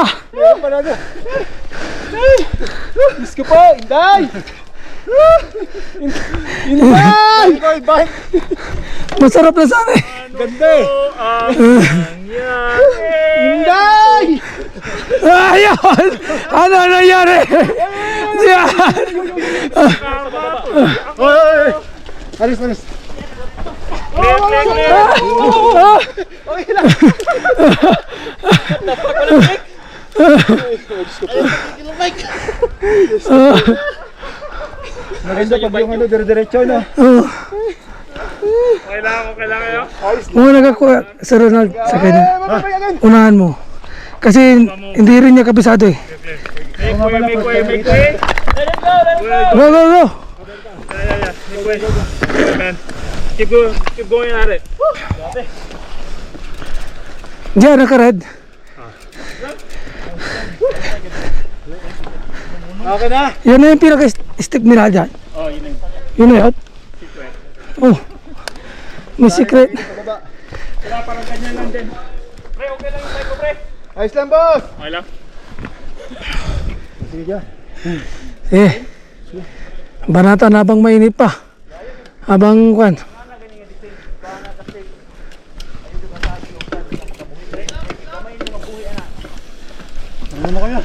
pa. Diyos ko po, Inday! Inday! Masarap na sana eh. Ganda eh! Inday! Ayun! Ano nangyari? Yan! Oy! Alis, alis! Okay lang! Maganda pag yung ano, dire-diretso na. Okay lang kayo? Mga nagkakuha sa Ronald sa kanya. Unahan mo. Kasi hindi rin niya kabisado eh. Make way. Go, go, go! Make way, man. Keep going at it. Diyan, naka-red. Okay na! Yan na yung pinaka-stick nila dyan. Oh, yun na. Yun na yun. Oh. May secret. Wala parang ganyan lang din. Pre, okay lang yung bike ko, pre. Ayos lang, boss! Okay lang. Sige dyan. Eh. Banatan habang mainit pa. Habang kwan. Ano mo kaya?